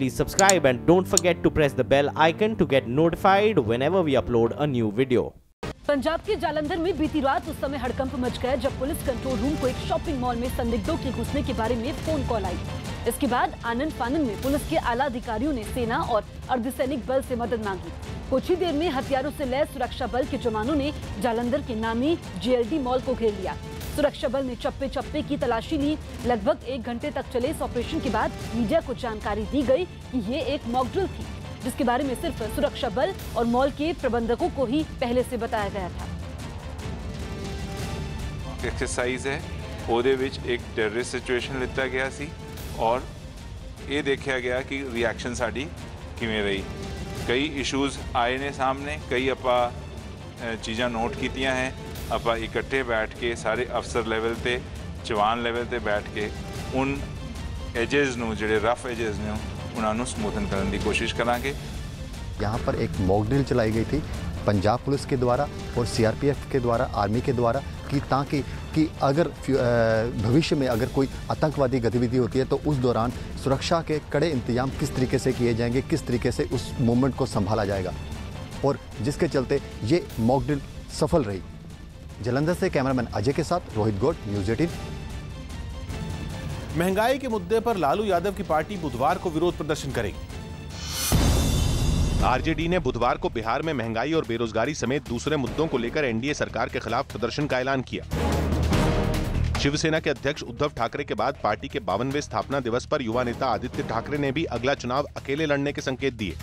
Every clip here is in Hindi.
please subscribe and don't forget to press the bell icon to get notified whenever we upload a new video. Punjab के जालंधर में बीती रात उस समय हड़कंप मच गया जब पुलिस कंट्रोल रूम को एक शॉपिंग मॉल में संदिग्धों के घुसने के बारे में फोन कॉल आई। इसके बाद आनन फानन में पुलिस के आला अधिकारियों ने सेना और अर्धसैनिक बल से मदद मांगी। कुछ ही देर में हथियारों से लैस सुरक्षा बल के जवानों ने जालंधर के नामी JLD मॉल को घेर लिया। सुरक्षा बल ने चप्पे चप्पे की तलाशी ली। लगभग 1 घंटे तक चले इस ऑपरेशन के बाद मीडिया को जानकारी दी गई कि ये एक मॉकड्रिल थी, जिसके बारे में सिर्फ सुरक्षा बल और मॉल के प्रबंधकों को ही पहले से बताया गया था। एक्सरसाइज है ਉਹਦੇ ਵਿੱਚ एक टेररिस्ट सिचुएशन लिता गया सी और ये देखा गया कि रिएक्शन साड़ी किवें रही। कई इशूज़ आए ने सामने, कई आपां चीज़ां नोट कीतियां हैं। आपां इकट्ठे बैठ के सारे अफसर लेवल ते जवान लेवल ते बैठ के उन एजेस नूं जिहड़े रफ एजेस ने उन्होंने स्मूथन करने की कोशिश करांगे। यहाँ पर एक मॉक ड्रिल चलाई गई थी पंजाब पुलिस के द्वारा और CRPF के द्वारा, आर्मी के द्वारा, कि अगर भविष्य में अगर कोई आतंकवादी गतिविधि होती है तो उस दौरान सुरक्षा के कड़े इंतजाम किस तरीके से किए जाएंगे, किस तरीके से उस मूवमेंट को संभाला जाएगा, और जिसके चलते ये मॉक ड्रिल सफल रही। जालंधर से कैमरामैन अजय के साथ रोहित गौड़, न्यूज़ 18। महंगाई के मुद्दे पर लालू यादव की पार्टी बुधवार को विरोध प्रदर्शन करेगी। आरजेडी ने बुधवार को बिहार में महंगाई और बेरोजगारी समेत दूसरे मुद्दों को लेकर एनडीए सरकार के खिलाफ प्रदर्शन का ऐलान किया। शिवसेना के अध्यक्ष उद्धव ठाकरे के बाद पार्टी के 52वें स्थापना दिवस पर युवा नेता आदित्य ठाकरे ने भी अगला चुनाव अकेले लड़ने के संकेत दिए।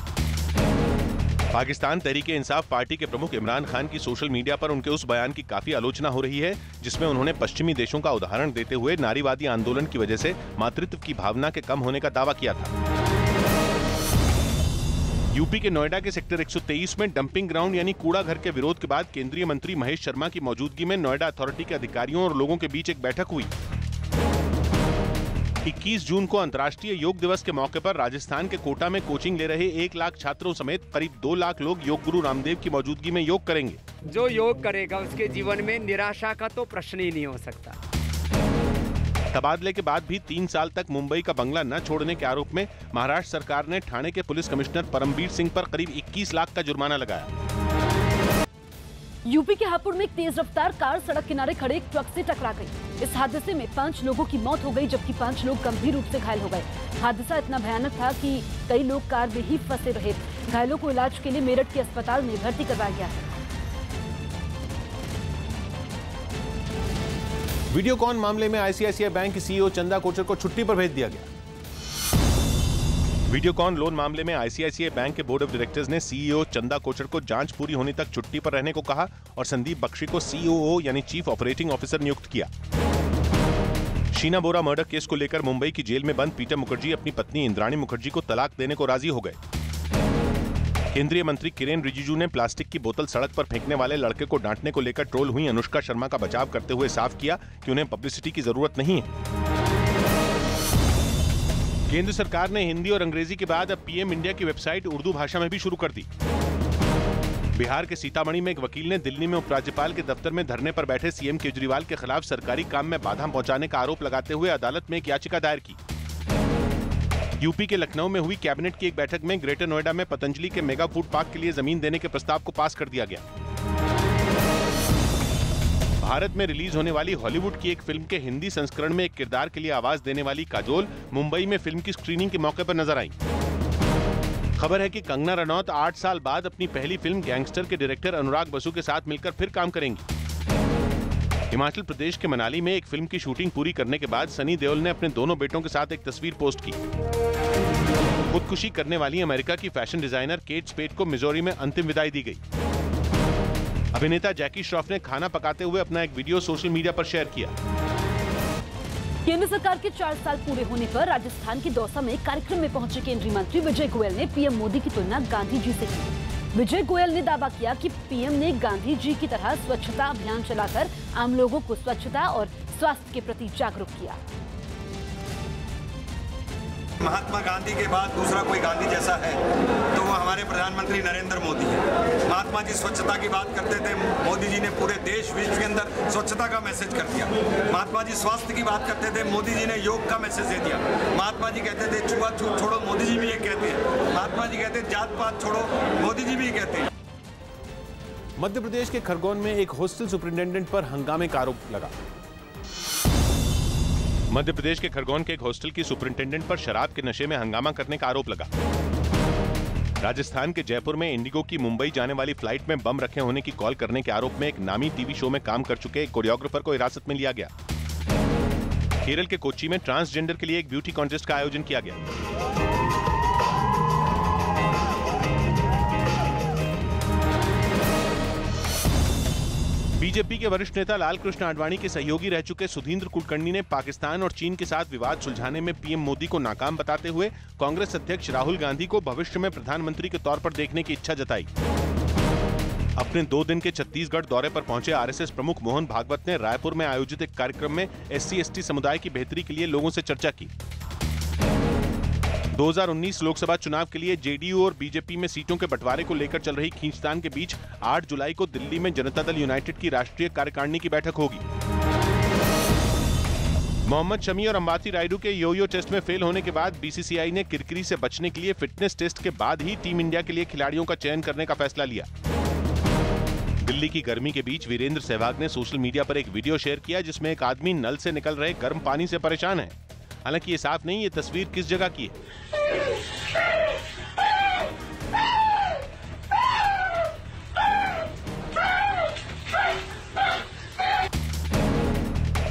पाकिस्तान तहरीक-ए-इंसाफ पार्टी के प्रमुख इमरान खान की सोशल मीडिया पर उनके उस बयान की काफी आलोचना हो रही है जिसमें उन्होंने पश्चिमी देशों का उदाहरण देते हुए नारीवादी आंदोलन की वजह से मातृत्व की भावना के कम होने का दावा किया था। यूपी के नोएडा के सेक्टर 123 में डंपिंग ग्राउंड यानी कूड़ा घर के विरोध के बाद केंद्रीय मंत्री महेश शर्मा की मौजूदगी में नोएडा अथॉरिटी के अधिकारियों और लोगों के बीच एक बैठक हुई। 21 जून को अंतर्राष्ट्रीय योग दिवस के मौके पर राजस्थान के कोटा में कोचिंग ले रहे 1 लाख छात्रों समेत करीब 2 लाख लोग योग गुरु रामदेव की मौजूदगी में योग करेंगे। जो योग करेगा उसके जीवन में निराशा का तो प्रश्न ही नहीं हो सकता। तबादले के बाद भी 3 साल तक मुंबई का बंगला न छोड़ने के आरोप में महाराष्ट्र सरकार ने ठाणे के पुलिस कमिश्नर परमबीर सिंह पर करीब 21 लाख का जुर्माना लगाया। यूपी के हापुड़ में एक तेज रफ्तार कार सड़क किनारे खड़े एक ट्रक से टकरा गई। इस हादसे में 5 लोगों की मौत हो गई जबकि 5 लोग गंभीर रूप से घायल हो गए। हादसा इतना भयानक था कि कई लोग कार में ही फंसे रहे। घायलों को इलाज के लिए मेरठ के अस्पताल में भर्ती करवाया गया। वीडियोकॉन मामले में ICICI बैंक की CEO चंदा कोचर को छुट्टी पर भेज दिया गया। वीडियोकॉन लोन मामले में ICICI बैंक के बोर्ड ऑफ डायरेक्टर्स ने CEO चंदा कोचर को जांच पूरी होने तक छुट्टी पर रहने को कहा और संदीप बख्शी को COO यानी चीफ ऑपरेटिंग ऑफिसर नियुक्त किया। शीना बोरा मर्डर केस को लेकर मुंबई की जेल में बंद पीटर मुखर्जी अपनी पत्नी इंद्राणी मुखर्जी को तलाक देने को राजी हो गए। केंद्रीय मंत्री किरेन रिजिजू ने प्लास्टिक की बोतल सड़क पर फेंकने वाले लड़के को डांटने को लेकर ट्रोल हुई अनुष्का शर्मा का बचाव करते हुए साफ किया कि उन्हें पब्लिसिटी की जरूरत नहीं है। केंद्र सरकार ने हिंदी और अंग्रेजी के बाद अब PM इंडिया की वेबसाइट उर्दू भाषा में भी शुरू कर दी। बिहार के सीतामढ़ी में एक वकील ने दिल्ली में उपराज्यपाल के दफ्तर में धरने पर बैठे CM केजरीवाल के खिलाफ सरकारी काम में बाधा पहुंचाने का आरोप लगाते हुए अदालत में एक याचिका दायर की। यूपी के लखनऊ में हुई कैबिनेट की एक बैठक में ग्रेटर नोएडा में पतंजलि के मेगा फूड पार्क के लिए जमीन देने के प्रस्ताव को पास कर दिया गया। भारत में रिलीज होने वाली हॉलीवुड की एक फिल्म के हिंदी संस्करण में एक किरदार के लिए आवाज देने वाली काजोल मुंबई में फिल्म की स्क्रीनिंग के मौके पर नजर आई। खबर है कि कंगना रनौत 8 साल बाद अपनी पहली फिल्म गैंगस्टर के डायरेक्टर अनुराग बसु के साथ मिलकर फिर काम करेंगी। हिमाचल प्रदेश के मनाली में एक फिल्म की शूटिंग पूरी करने के बाद सनी देओल ने अपने दोनों बेटों के साथ एक तस्वीर पोस्ट की। खुदकुशी करने वाली अमेरिका की फैशन डिजाइनर केट स्पेड को मिजोरी में अंतिम विदाई दी गई। अभिनेता जैकी श्रॉफ ने खाना पकाते हुए अपना एक वीडियो सोशल मीडिया पर शेयर किया। केंद्र सरकार के 4 साल पूरे होने पर राजस्थान के दौसा में कार्यक्रम में पहुंचे केंद्रीय मंत्री विजय गोयल ने PM मोदी की तुलना गांधी जी से की। विजय गोयल ने दावा किया कि PM ने गांधी जी की तरह स्वच्छता अभियान चलाकर आम लोगों को स्वच्छता और स्वास्थ्य के प्रति जागरूक किया। महात्मा गांधी के बाद दूसरा कोई गांधी जैसा है तो वो हमारे प्रधानमंत्री नरेंद्र मोदी है। महात्मा जी स्वच्छता की बात करते थे, मोदी जी ने पूरे देश विश्व के अंदर स्वच्छता का मैसेज कर दिया। महात्मा जी स्वास्थ्य की बात करते थे, मोदी जी ने योग का मैसेज दे दिया। महात्मा जी कहते थे छुआछूत छोड़ो, मोदी जी भी ये कहते हैं। महात्मा जी कहते हैं जात पात छोड़ो, मोदी जी भी कहते हैं। मध्य प्रदेश के खरगोन में एक हॉस्टल सुपरिंटेंडेंट पर हंगामे का आरोप लगा। मध्य प्रदेश के खरगोन के एक हॉस्टल की सुपरिंटेंडेंट पर शराब के नशे में हंगामा करने का आरोप लगा। राजस्थान के जयपुर में इंडिगो की मुंबई जाने वाली फ्लाइट में बम रखे होने की कॉल करने के आरोप में एक नामी टीवी शो में काम कर चुके एक कोरियोग्राफर को हिरासत में लिया गया। केरल के कोच्चि में ट्रांसजेंडर के लिए एक ब्यूटी कॉन्टेस्ट का आयोजन किया गया। बीजेपी के वरिष्ठ नेता लालकृष्ण आडवाणी के सहयोगी रह चुके सुधींद्र कुलकर्णी ने पाकिस्तान और चीन के साथ विवाद सुलझाने में पीएम मोदी को नाकाम बताते हुए कांग्रेस अध्यक्ष राहुल गांधी को भविष्य में प्रधानमंत्री के तौर पर देखने की इच्छा जताई। अपने 2 दिन के छत्तीसगढ़ दौरे पर पहुंचे आरएसएस प्रमुख मोहन भागवत ने रायपुर में आयोजित एक कार्यक्रम में SC/ST समुदाय की बेहतरी के लिए लोगों से चर्चा की। 2019 लोकसभा चुनाव के लिए जेडीयू और बीजेपी में सीटों के बंटवारे को लेकर चल रही खींचतान के बीच 8 जुलाई को दिल्ली में जनता दल यूनाइटेड की राष्ट्रीय कार्यकारिणी की बैठक होगी। मोहम्मद शमी और अंबाती रायडू के यो-यो टेस्ट में फेल होने के बाद बीसीसीआई ने किरकिरी से बचने के लिए फिटनेस टेस्ट के बाद ही टीम इंडिया के लिए खिलाड़ियों का चयन करने का फैसला लिया। दिल्ली की गर्मी के बीच वीरेंद्र सहवाग ने सोशल मीडिया पर एक वीडियो शेयर किया जिसमें एक आदमी नल से निकल रहे गर्म पानी से परेशान है। हालांकि ये साफ नहीं ये तस्वीर किस जगह की है।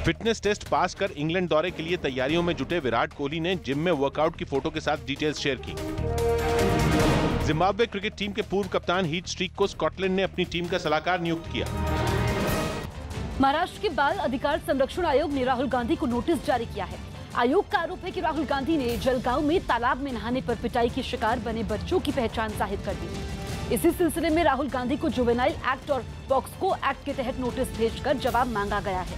फिटनेस टेस्ट पास कर इंग्लैंड दौरे के लिए तैयारियों में जुटे विराट कोहली ने जिम में वर्कआउट की फोटो के साथ डिटेल्स शेयर की। जिम्बाब्वे क्रिकेट टीम के पूर्व कप्तान हीथ स्ट्रीक को स्कॉटलैंड ने अपनी टीम का सलाहकार नियुक्त किया। महाराष्ट्र के बाल अधिकार संरक्षण आयोग ने राहुल गांधी को नोटिस जारी किया है। आयोग का आरोप है कि राहुल गांधी ने जलगांव में तालाब में नहाने पर पिटाई की शिकार बने बच्चों की पहचान जाहिर कर दी। इसी सिलसिले में राहुल गांधी को जुवेनाइल एक्ट और पॉक्सो एक्ट के तहत नोटिस भेजकर जवाब मांगा गया है।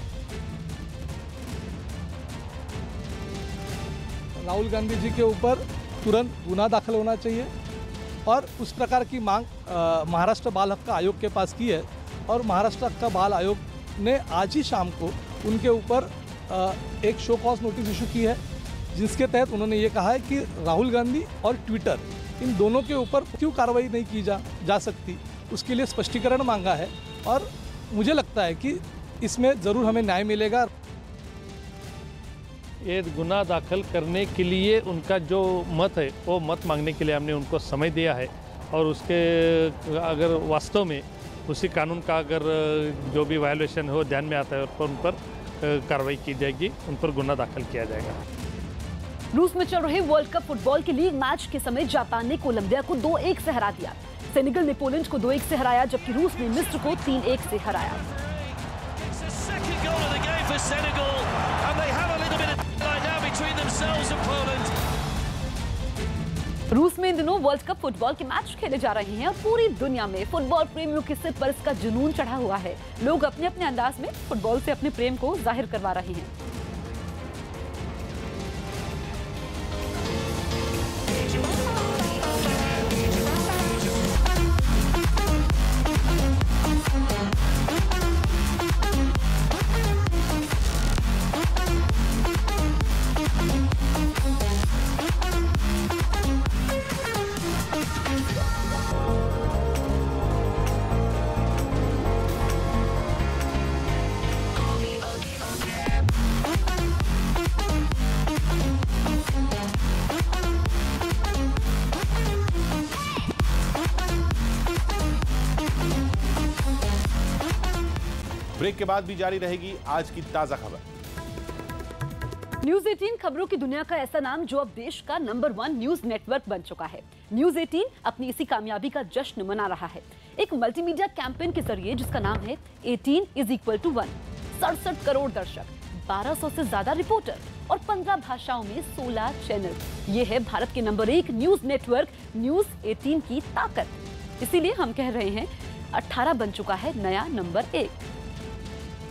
राहुल गांधी जी के ऊपर तुरंत गुना दाखिल होना चाहिए और उस प्रकार की मांग महाराष्ट्र बाल हक आयोग के पास की है और महाराष्ट्र का बाल आयोग ने आज ही शाम को उनके ऊपर एक शो कॉज नोटिस इशू की है जिसके तहत उन्होंने ये कहा है कि राहुल गांधी और ट्विटर इन दोनों के ऊपर क्यों कार्रवाई नहीं की जा सकती, उसके लिए स्पष्टीकरण मांगा है और मुझे लगता है कि इसमें ज़रूर हमें न्याय मिलेगा। ये गुनाह दाखिल करने के लिए उनका जो मत है वो मत मांगने के लिए हमने उनको समय दिया है और उसके अगर वास्तव में उसी कानून का अगर जो भी वायलेशन हो ध्यान में आता है उन पर कार्रवाई की जाएगी, उन पर गुनाह दाखिल किया जाएगा। रूस में चल रहे वर्ल्ड कप फुटबॉल के लीग मैच के समय जापान ने कोलंबिया को 2-1 से हरा दिया। सेनेगल ने पोलैंड को 2-1 से हराया जबकि रूस ने मिस्र को 3-1 से हराया। रूस में इन दिनों वर्ल्ड कप फुटबॉल के मैच खेले जा रहे हैं और पूरी दुनिया में फुटबॉल प्रेमियों के सिर पर इसका जुनून चढ़ा हुआ है। लोग अपने अपने अंदाज में फुटबॉल से अपने प्रेम को जाहिर करवा रहे हैं। ब्रेक के बाद भी जारी रहेगी आज की ताजा खबर। न्यूज 18 खबरों की दुनिया का ऐसा नाम जो अब देश का नंबर 1 न्यूज नेटवर्क बन चुका है। न्यूज 18 अपनी इसी कामयाबी का जश्न मना रहा है एक मल्टीमीडिया कैंपेन के जरिए जिसका नाम है 18=1। 67 करोड़ दर्शक, 1200 से ज्यादा रिपोर्टर और 15 भाषाओं में 16 चैनल। ये है भारत के नंबर 1 न्यूज नेटवर्क न्यूज 18 की ताकत। इसीलिए हम कह रहे हैं 18 बन चुका है नया नंबर 1।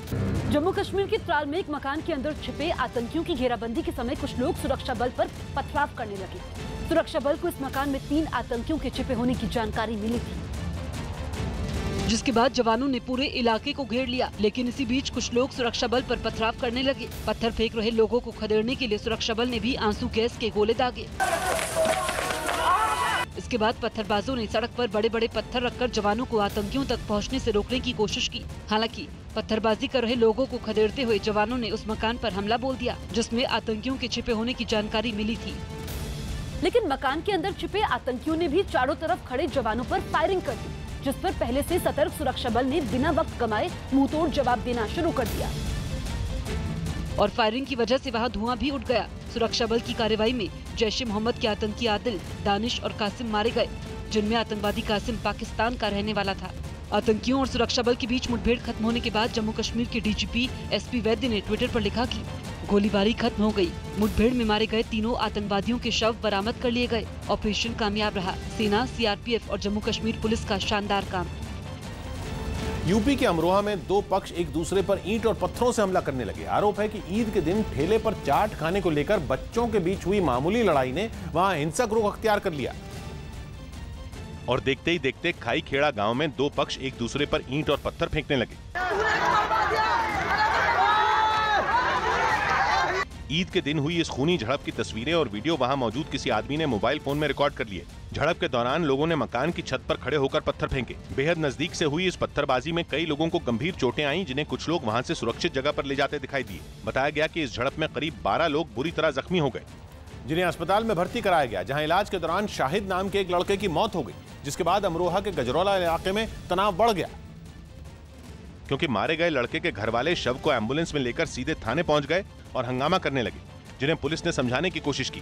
जम्मू कश्मीर के त्राल में एक मकान के अंदर छिपे आतंकियों की घेराबंदी के समय कुछ लोग सुरक्षा बल पर पथराव करने लगे। सुरक्षा बल को इस मकान में 3 आतंकियों के छिपे होने की जानकारी मिली थी, जिसके बाद जवानों ने पूरे इलाके को घेर लिया। लेकिन इसी बीच कुछ लोग सुरक्षा बल पर पथराव करने लगे। पत्थर फेंक रहे लोगों को खदेड़ने के लिए सुरक्षा बल ने भी आंसू गैस के गोले दागे। इसके बाद पत्थरबाजों ने सड़क पर बड़े बड़े पत्थर रखकर जवानों को आतंकियों तक पहुंचने से रोकने की कोशिश की। हालांकि पत्थरबाजी कर रहे लोगों को खदेड़ते हुए जवानों ने उस मकान पर हमला बोल दिया, जिसमें आतंकियों के छिपे होने की जानकारी मिली थी। लेकिन मकान के अंदर छिपे आतंकियों ने भी चारों तरफ खड़े जवानों पर फायरिंग कर दी, जिस पर पहले से सतर्क सुरक्षा बल ने बिना वक्त गंवाए मुंहतोड़ जवाब देना शुरू कर दिया और फायरिंग की वजह से वहां धुआं भी उठ गया। सुरक्षा बल की कार्रवाई में जैश ए मोहम्मद के आतंकी आदिल, दानिश और कासिम मारे गए, जिनमें आतंकवादी कासिम पाकिस्तान का रहने वाला था। आतंकियों और सुरक्षा बल के बीच मुठभेड़ खत्म होने के बाद जम्मू कश्मीर के डीजीपी एसपी वैद्य ने ट्विटर पर लिखा कि गोलीबारी खत्म हो गई। मुठभेड़ में मारे गए तीनों आतंकवादियों के शव बरामद कर लिए गए। ऑपरेशन कामयाब रहा। सेना, सीआरपीएफ और जम्मू कश्मीर पुलिस का शानदार काम। यूपी के अमरोहा में 2 पक्ष एक दूसरे पर ईंट और पत्थरों से हमला करने लगे। आरोप है कि ईद के दिन ठेले पर चाट खाने को लेकर बच्चों के बीच हुई मामूली लड़ाई ने वहां हिंसक रुख अख्तियार कर लिया और देखते ही देखते खाई खेड़ा गांव में 2 पक्ष एक दूसरे पर ईंट और पत्थर फेंकने लगे। ईद के दिन हुई इस खूनी झड़प की तस्वीरें और वीडियो वहां मौजूद किसी आदमी ने मोबाइल फोन में रिकॉर्ड कर लिए। झड़प के दौरान लोगों ने मकान की छत पर खड़े होकर पत्थर फेंके। बेहद नजदीक से हुई इस पत्थरबाजी में कई लोगों को गंभीर चोटें आईं, जिन्हें कुछ लोग वहां से सुरक्षित जगह पर ले जाते दिखाई दिए। बताया गया कि इस झड़प में करीब 12 लोग बुरी तरह जख्मी हो गए, जिन्हें अस्पताल में भर्ती कराया गया, जहां इलाज के दौरान शाहिद नाम के एक लड़के की मौत हो गई, जिसके बाद अमरोहा के गजरौला इलाके में तनाव बढ़ गया, क्योंकि मारे गए लड़के के घर वाले शव को एम्बुलेंस में लेकर सीधे थाने पहुंच गए और हंगामा करने लगे, जिन्हें पुलिस ने समझाने की कोशिश की।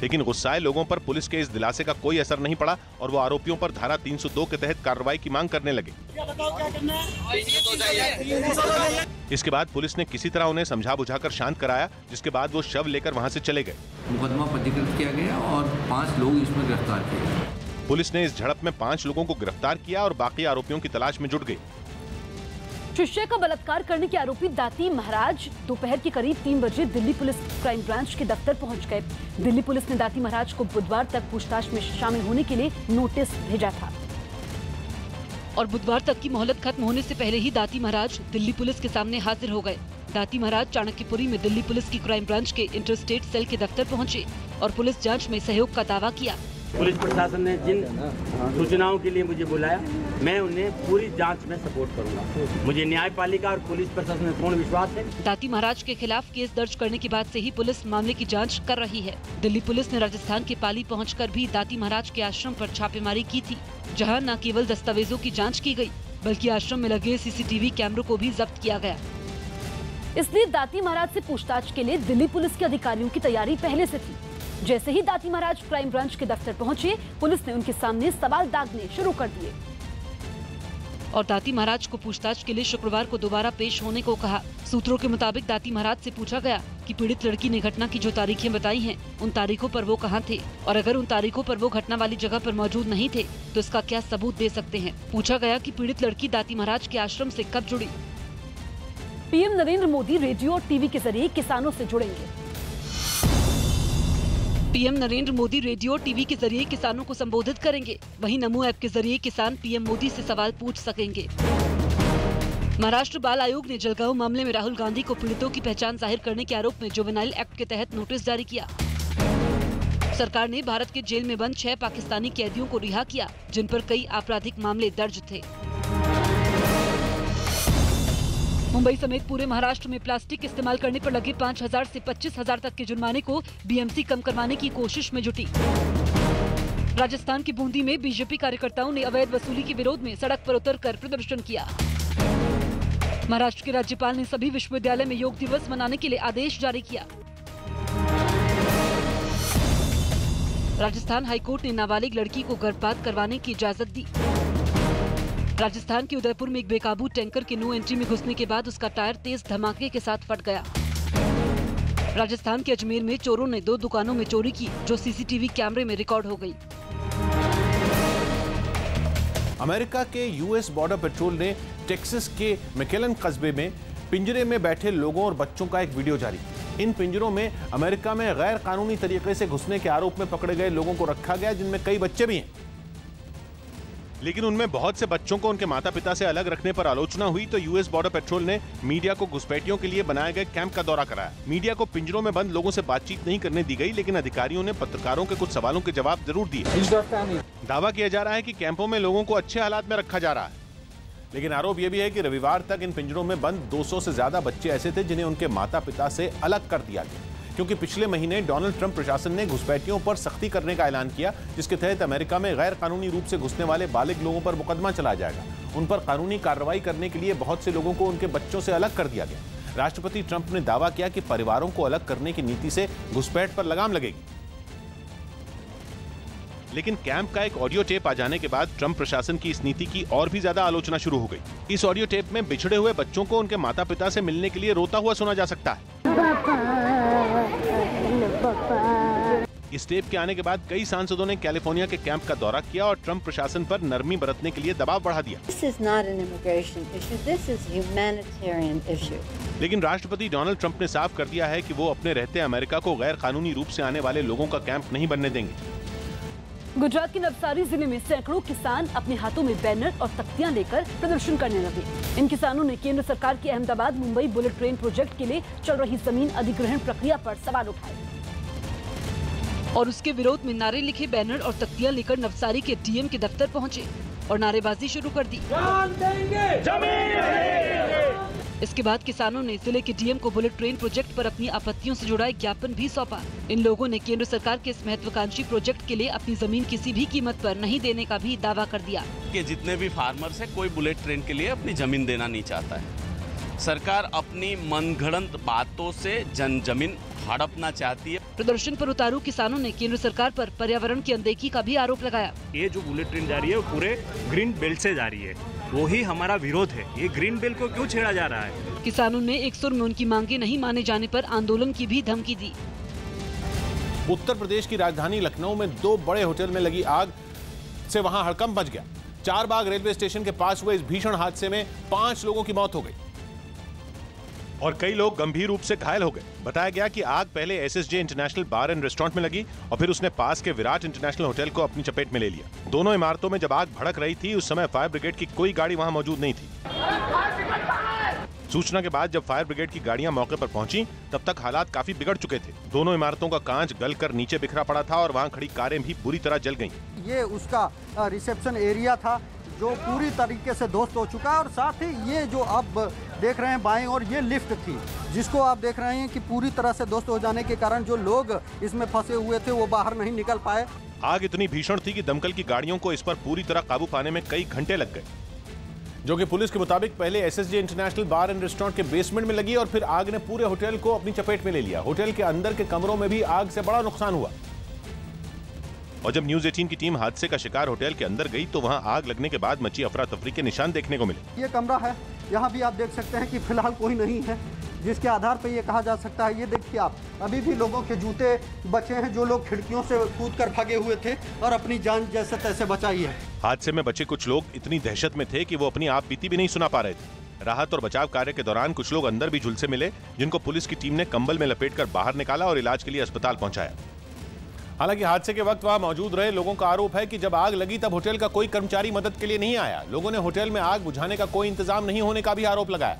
लेकिन गुस्साए लोगों पर पुलिस के इस दिलासे का कोई असर नहीं पड़ा और वो आरोपियों पर धारा 302 के तहत कार्रवाई की मांग करने लगे। इसके बाद पुलिस ने किसी तरह उन्हें समझा बुझाकर शांत कराया, जिसके बाद वो शव लेकर वहां से चले गए। मुकदमा पंजीकृत किया गया और 5 लोग इसमें गिरफ्तार किए गए। पुलिस ने इस झड़प में 5 लोगों को गिरफ्तार किया और बाकी आरोपियों की तलाश में जुट गई। शिष्य का बलात्कार करने के आरोपी दाती महाराज दोपहर के करीब 3 बजे दिल्ली पुलिस क्राइम ब्रांच के दफ्तर पहुंच गए। दिल्ली पुलिस ने दाती महाराज को बुधवार तक पूछताछ में शामिल होने के लिए नोटिस भेजा था और बुधवार तक की मोहलत खत्म होने से पहले ही दाती महाराज दिल्ली पुलिस के सामने हाजिर हो गए। दाती महाराज चाणक्यपुरी में दिल्ली पुलिस की क्राइम ब्रांच के इंटरस्टेट सेल के दफ्तर पहुंचे और पुलिस जाँच में सहयोग का दावा किया। पुलिस प्रशासन ने जिन सूचनाओं के लिए मुझे बुलाया, मैं उन्हें पूरी जांच में सपोर्ट करूंगा। मुझे न्यायपालिका और पुलिस प्रशासन में पूर्ण विश्वास है। दाती महाराज के खिलाफ केस दर्ज करने के बाद से ही पुलिस मामले की जांच कर रही है। दिल्ली पुलिस ने राजस्थान के पाली पहुंचकर भी दाती महाराज के आश्रम पर छापेमारी की थी, जहां न केवल दस्तावेजों की जाँच की गयी, बल्कि आश्रम में लगे CCTV कैमरों को भी जब्त किया गया। इसलिए दाती महाराज से पूछताछ के लिए दिल्ली पुलिस के अधिकारियों की तैयारी पहले से थी। जैसे ही दाती महाराज क्राइम ब्रांच के दफ्तर पहुंचे, पुलिस ने उनके सामने सवाल दागने शुरू कर दिए और दाती महाराज को पूछताछ के लिए शुक्रवार को दोबारा पेश होने को कहा। सूत्रों के मुताबिक दाती महाराज से पूछा गया कि पीड़ित लड़की ने घटना की जो तारीखें बताई हैं, उन तारीखों पर वो कहाँ थे और अगर उन तारीखों पर वो घटना वाली जगह पर मौजूद नहीं थे तो इसका क्या सबूत दे सकते हैं। पूछा गया कि पीड़ित लड़की दाती महाराज के आश्रम से कब जुड़ी। पीएम नरेंद्र मोदी रेडियो और टीवी के जरिए किसानों से जुड़ेंगे। पीएम नरेंद्र मोदी रेडियो और टीवी के जरिए किसानों को संबोधित करेंगे। वहीं नमो ऐप के जरिए किसान पीएम मोदी से सवाल पूछ सकेंगे। महाराष्ट्र बाल आयोग ने जलगांव मामले में राहुल गांधी को पीड़ितों की पहचान जाहिर करने के आरोप में जुवेनाइल एक्ट के तहत नोटिस जारी किया। सरकार ने भारत के जेल में बंद 6 पाकिस्तानी कैदियों को रिहा किया, जिन पर कई आपराधिक मामले दर्ज थे। मुंबई समेत पूरे महाराष्ट्र में प्लास्टिक इस्तेमाल करने पर लगे 5,000 से 25,000 तक के जुर्माने को बीएमसी कम करवाने की कोशिश में जुटी। राजस्थान की बूंदी में बीजेपी कार्यकर्ताओं ने अवैध वसूली के विरोध में सड़क पर उतरकर प्रदर्शन किया। महाराष्ट्र के राज्यपाल ने सभी विश्वविद्यालय में योग दिवस मनाने के लिए आदेश जारी किया। राजस्थान हाईकोर्ट ने नाबालिग लड़की को गर्भपात करवाने की इजाजत दी। राजस्थान के उदयपुर में एक बेकाबू टैंकर के नो एंट्री में घुसने के बाद उसका टायर तेज धमाके के साथ फट गया। राजस्थान के अजमेर में चोरों ने 2 दुकानों में चोरी की, जो सीसीटीवी कैमरे में रिकॉर्ड हो गई। अमेरिका के यूएस बॉर्डर पेट्रोल ने टेक्सास के मैकेलन कस्बे में पिंजरे में बैठे लोगों और बच्चों का एक वीडियो जारी किया। इन पिंजरों में अमेरिका में गैर कानूनी तरीके से घुसने के आरोप में पकड़े गए लोगों को रखा गया, जिनमें कई बच्चे भी हैं। लेकिन उनमें बहुत से बच्चों को उनके माता पिता से अलग रखने पर आलोचना हुई तो यूएस बॉर्डर पेट्रोल ने मीडिया को घुसपैठियों के लिए बनाए गए कैंप का दौरा कराया। मीडिया को पिंजरों में बंद लोगों से बातचीत नहीं करने दी गई, लेकिन अधिकारियों ने पत्रकारों के कुछ सवालों के जवाब जरूर दिए। दावा किया जा रहा है कि कैंपों में लोगों को अच्छे हालात में रखा जा रहा है, लेकिन आरोप यह भी है कि रविवार तक इन पिंजरों में बंद 200 से ज्यादा बच्चे ऐसे थे जिन्हें उनके माता पिता से अलग कर दिया गया, क्योंकि पिछले महीने डोनाल्ड ट्रंप प्रशासन ने घुसपैठियों पर सख्ती करने का ऐलान किया, जिसके तहत अमेरिका में गैर कानूनी रूप से घुसने वाले बालिग लोगों पर मुकदमा चलाया जाएगा। उन पर कानूनी कार्रवाई करने के लिए बहुत से लोगों को उनके बच्चों से अलग कर दिया गया। राष्ट्रपति ट्रंप ने दावा किया कि परिवारों को अलग करने की नीति से घुसपैठ पर लगाम लगेगी। लेकिन कैंप का एक ऑडियो टेप आ जाने के बाद ट्रंप प्रशासन की इस नीति की और भी ज्यादा आलोचना शुरू हो गई। इस ऑडियो टेप में बिछड़े हुए बच्चों को उनके माता पिता से मिलने के लिए रोता हुआ सुना जा सकता है। इस टेप के आने के बाद कई सांसदों ने कैलिफोर्निया के कैंप का दौरा किया और ट्रंप प्रशासन पर नरमी बरतने के लिए दबाव बढ़ा दिया। लेकिन राष्ट्रपति डोनाल्ड ट्रंप ने साफ कर दिया है कि वो अपने रहते अमेरिका को गैर कानूनी रूप से आने वाले लोगों का कैंप नहीं बनने देंगे। गुजरात के नवसारी जिले में सैकड़ों किसान अपने हाथों में बैनर और तख्तियां लेकर प्रदर्शन करने लगे। इन किसानों ने केंद्र सरकार की Ahmedabad Mumbai bullet train project के लिए चल रही जमीन अधिग्रहण प्रक्रिया पर सवाल उठाए और उसके विरोध में नारे लिखे बैनर और तख्तियां लेकर नवसारी के डीएम के दफ्तर पहुंचे और नारेबाजी शुरू कर दी। इसके बाद किसानों ने जिले के डीएम को बुलेट ट्रेन प्रोजेक्ट पर अपनी आपत्तियों से जुड़ा एक ज्ञापन भी सौंपा। इन लोगों ने केंद्र सरकार के इस महत्वाकांक्षी प्रोजेक्ट के लिए अपनी जमीन किसी भी कीमत पर नहीं देने का भी दावा कर दिया कि जितने भी फार्मर्स हैं कोई बुलेट ट्रेन के लिए अपनी जमीन देना नहीं चाहता है। सरकार अपनी मनगढ़ंत बातों से जमीन हड़पना चाहती है। प्रदर्शन पर उतारू किसानों ने केंद्र सरकार पर पर्यावरण की अनदेखी का भी आरोप लगाया। ये जो बुलेट ट्रेन जा रही है वो पूरे ग्रीन बेल्ट से जा रही है, वो ही हमारा विरोध है। ये ग्रीन बेल्ट को क्यों छेड़ा जा रहा है? किसानों ने एक सुर में उनकी मांगे नहीं माने जाने पर आंदोलन की भी धमकी दी। उत्तर प्रदेश की राजधानी लखनऊ में 2 बड़े होटल में लगी आग से वहां हड़कंप मच गया। चारबाग रेलवे स्टेशन के पास हुए इस भीषण हादसे में 5 लोगों की मौत हो गई और कई लोग गंभीर रूप से घायल हो गए। बताया गया कि आग पहले SSJ international bar and restaurant में लगी और फिर उसने पास के विराट इंटरनेशनल होटल को अपनी चपेट में ले लिया। दोनों इमारतों में जब आग भड़क रही थी उस समय फायर ब्रिगेड की कोई गाड़ी वहां मौजूद नहीं थी। सूचना के बाद जब फायर ब्रिगेड की गाड़ियां मौके पर पहुंची तब तक हालात काफी बिगड़ चुके थे। दोनों इमारतों का कांच गलकर नीचे बिखरा पड़ा था और वहां खड़ी कारें भी बुरी तरह जल गईं। ये उसका रिसेप्शन एरिया था जो पूरी तरीके से ध्वस्त हो चुका है और साथ ही ये जो आप देख रहे हैं बाएं और ये लिफ्ट थी जिसको आप देख रहे हैं कि पूरी तरह से ध्वस्त हो जाने के कारण जो लोग इसमें फंसे हुए थे वो बाहर नहीं निकल पाए। आग इतनी भीषण थी कि दमकल की गाड़ियों को इस पर पूरी तरह काबू पाने में कई घंटे लग गए, जो कि पुलिस के मुताबिक पहले SSJ international bar and restaurant के बेसमेंट में लगी और फिर आग ने पूरे होटल को अपनी चपेट में ले लिया। होटल के अंदर के कमरों में भी आग से बड़ा नुकसान हुआ और जब न्यूज 18 की टीम हादसे का शिकार होटल के अंदर गई तो वहां आग लगने के बाद मची अफरा तफरी के निशान देखने को मिले। ये कमरा है, यहाँ भी आप देख सकते हैं कि फिलहाल कोई नहीं है, जिसके आधार पर ये कहा जा सकता है। ये देखिए आप, अभी भी लोगों के जूते बचे हैं, जो लोग खिड़कियों से कूदकर भागे हुए थे और अपनी जान जैसे तैसे बचाई है। हादसे में बचे कुछ लोग इतनी दहशत में थे कि वो अपनी आप बीती भी नहीं सुना पा रहे थे। राहत और बचाव कार्य के दौरान कुछ लोग अंदर भी झुलसे मिले, जिनको पुलिस की टीम ने कंबल में लपेटकर बाहर निकाला और इलाज के लिए अस्पताल पहुंचाया। हालांकि हादसे के वक्त वहां मौजूद रहे लोगों का आरोप है कि जब आग लगी तब होटल का कोई कर्मचारी मदद के लिए नहीं आया। लोगों ने होटल में आग बुझाने का कोई इंतजाम नहीं होने का भी आरोप लगाया।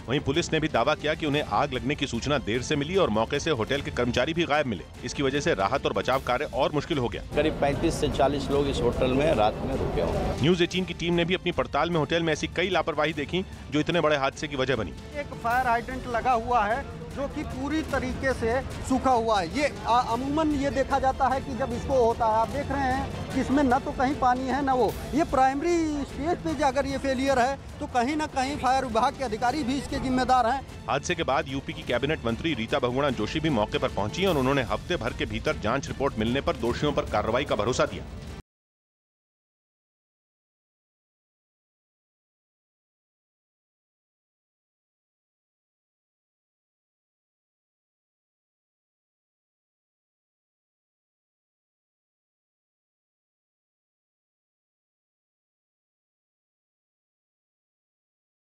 वहीं पुलिस ने भी दावा किया कि उन्हें आग लगने की सूचना देर से मिली और मौके से होटल के कर्मचारी भी गायब मिले। इसकी वजह से राहत और बचाव कार्य और मुश्किल हो गया। करीब 35 से 40 लोग इस होटल में रात में रुके हुए। न्यूज 18 की टीम ने भी अपनी पड़ताल में होटल में ऐसी कई लापरवाही देखी जो इतने बड़े हादसे की वजह बनी। एक फायर हाइड्रेंट लगा हुआ है जो कि पूरी तरीके से सूखा हुआ है। ये अमूमन ये देखा जाता है कि जब इसको होता है, आप देख रहे हैं कि इसमें न तो कहीं पानी है न वो, ये प्राइमरी स्टेज पे अगर ये फेलियर है तो कहीं ना कहीं फायर विभाग के अधिकारी भी इसके जिम्मेदार हैं। हादसे के बाद यूपी की कैबिनेट मंत्री रीता बहुगुणा जोशी भी मौके पर पहुंची और उन्होंने हफ्ते भर के भीतर जांच रिपोर्ट मिलने पर दोषियों पर कार्रवाई का भरोसा दिया।